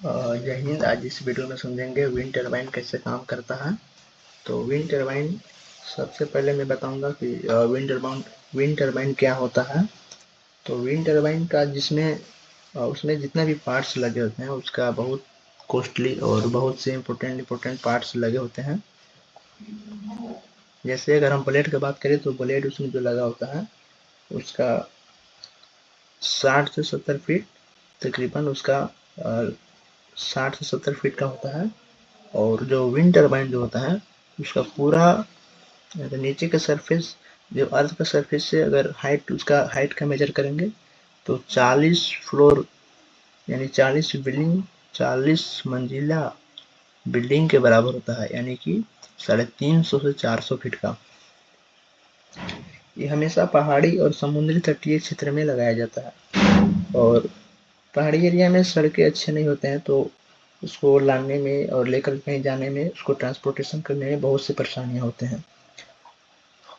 जय हिंद। आज इस वीडियो में समझेंगे विंड टरबाइन कैसे काम करता है। तो विंड टरबाइन, सबसे पहले मैं बताऊंगा कि विंड टरबाइन क्या होता है। तो विंड टरबाइन का उसमें जितने भी पार्ट्स लगे होते हैं उसका बहुत कॉस्टली और बहुत से इम्पोर्टेंट पार्ट्स लगे होते हैं। जैसे अगर हम ब्लेड की बात करें तो ब्लेड उसमें जो लगा होता है उसका 60 से 70 फीट तकरीबन उसका 60 से 70 फीट का होता है। और जो विंड टरबाइन जो होता है उसका पूरा नीचे का सरफेस, जो अर्थ का सरफेस से अगर हाइट का मेजर करेंगे तो 40 फ्लोर यानी 40 मंजिला बिल्डिंग के बराबर होता है, यानी कि 350 से 400 फीट का। ये हमेशा पहाड़ी और समुद्री तटीय क्षेत्र में लगाया जाता है। और पहाड़ी एरिया में सड़कें अच्छे नहीं होते हैं तो उसको लाने में और लेकर कहीं जाने में, उसको ट्रांसपोर्टेशन करने में बहुत सी परेशानियां होते हैं।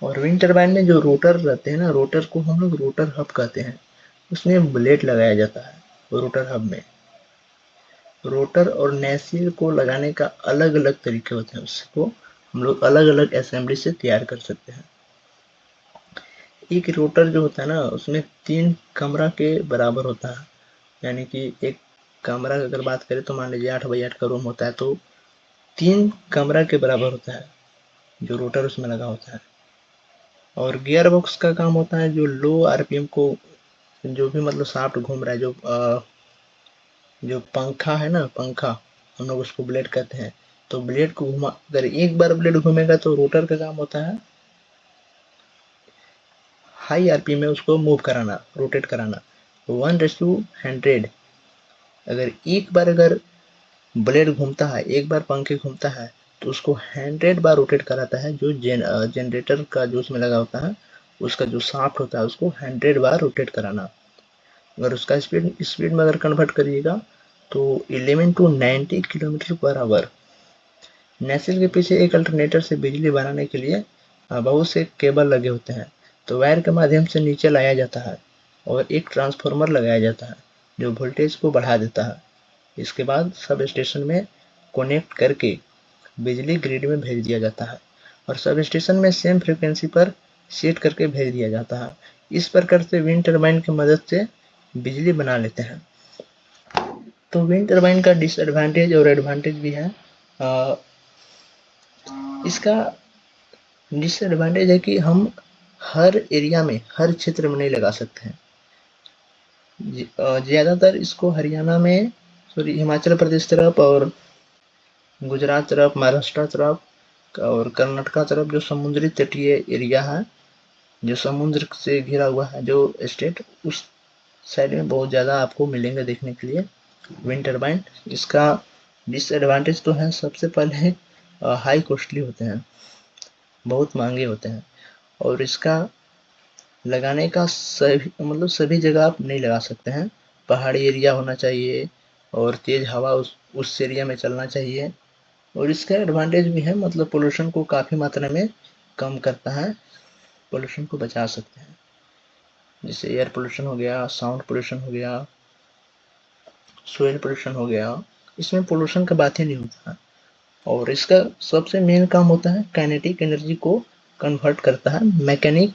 और विंड टरबाइन में जो रोटर रहते हैं ना, रोटर को हम लोग रोटर हब कहते हैं। उसमें ब्लेड लगाया जाता है रोटर हब में। रोटर और नैसिल को लगाने का अलग अलग तरीके होते हैं, उसको हम लोग अलग अलग असेंबली से तैयार कर सकते हैं। एक रोटर जो होता है ना उसमें 3 कमरा के बराबर होता है, यानी कि एक कमरा की अगर बात करें तो मान लीजिए 8 बाई 8 का रूम होता है, तो 3 कमरा के बराबर होता है जो रोटर उसमें लगा होता है। और गियर बॉक्स का काम होता है जो लो आरपीएम को, जो भी मतलब शाफ्ट घूम रहा है, जो पंखा है ना, पंखा हम लोग उसको ब्लेड कहते हैं। तो ब्लेड को घुमा, अगर एक बार ब्लेड घूमेगा तो रोटर का काम होता है हाई आरपीएम में उसको मूव कराना, रोटेट कराना 1:100। अगर ब्लेड घूमता है, एक बार पंखे घूमता है तो उसको 100 बार रोटेट कराता है। जो जनरेटर का जो उसमें लगा होता है उसका जो शाफ्ट होता है उसको 100 बार रोटेट कराना। अगर उसका स्पीड स्पीड में अगर कन्वर्ट करिएगा तो 11 to 90 किलोमीटर पर आवर। नैसिल के पीछे एक अल्टरनेटर से बिजली बनाने के लिए बहुत से केबल लगे होते हैं, तो वायर के माध्यम से नीचे लाया जाता है और एक ट्रांसफार्मर लगाया जाता है जो वोल्टेज को बढ़ा देता है। इसके बाद सब स्टेशन में कनेक्ट करके बिजली ग्रिड में भेज दिया जाता है और सब स्टेशन में सेम फ्रीक्वेंसी पर सेट करके भेज दिया जाता है। इस प्रकार से विंड टरबाइन की मदद से बिजली बना लेते हैं। तो विंड टरबाइन का डिसएडवांटेज और एडवांटेज भी है। इसका डिसएडवांटेज है कि हम हर एरिया में, हर क्षेत्र में नहीं लगा सकते हैं। ज़्यादातर इसको हरियाणा में, सॉरी, हिमाचल प्रदेश तरफ और गुजरात तरफ, महाराष्ट्र तरफ और कर्नाटका तरफ, जो समुद्री तटीय एरिया है, जो समुद्र से घिरा हुआ है जो स्टेट, उस साइड में बहुत ज़्यादा आपको मिलेंगे देखने के लिए विंड टरबाइन। इसका डिसएडवांटेज तो है, सबसे पहले हाई कॉस्टली होते हैं, बहुत महंगे होते हैं। और इसका लगाने का सभी जगह आप नहीं लगा सकते हैं। पहाड़ी एरिया होना चाहिए और तेज हवा उस एरिया में चलना चाहिए। और इसका एडवांटेज भी है, मतलब पोल्यूशन को काफ़ी मात्रा में कम करता है, पोल्यूशन को बचा सकते हैं। जैसे एयर पोल्यूशन हो गया, साउंड पोल्यूशन हो गया, सोयल पोल्यूशन हो गया, इसमें पोल्यूशन का बात ही नहीं होता। और इसका सबसे मेन काम होता है काइनेटिक एनर्जी को कन्वर्ट करता है मैकेनिक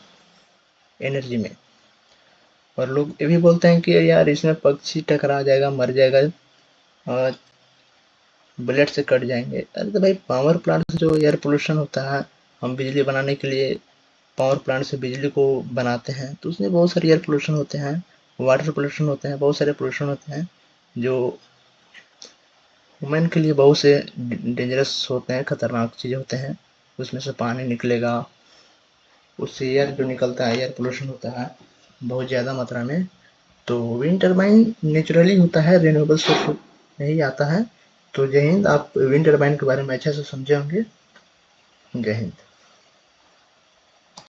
एनर्जी में। और लोग ये भी बोलते हैं कि यार इसमें पक्षी टकरा जाएगा, मर जाएगा, बुलेट से कट जाएंगे। अरे तो भाई, पावर प्लांट से जो एयर पोल्यूशन होता है, हम बिजली बनाने के लिए पावर प्लांट से बिजली को बनाते हैं तो उसमें बहुत सारे एयर पोल्यूशन होते हैं, वाटर पोल्यूशन होते हैं, बहुत सारे पोल्यूशन होते हैं जो ह्यूमन के लिए बहुत से डेंजरस होते हैं, खतरनाक चीज़ें होते हैं। उसमें से पानी निकलेगा, उससे एयर जो निकलता है, एयर पोल्यूशन होता है बहुत ज़्यादा मात्रा में। तो विंड टरबाइन नेचुरली होता है, रिन्यूएबल सोर्स में ही आता है। तो जय हिंद। आप विंड टरबाइन के बारे में अच्छे से समझे होंगे। जय हिंद।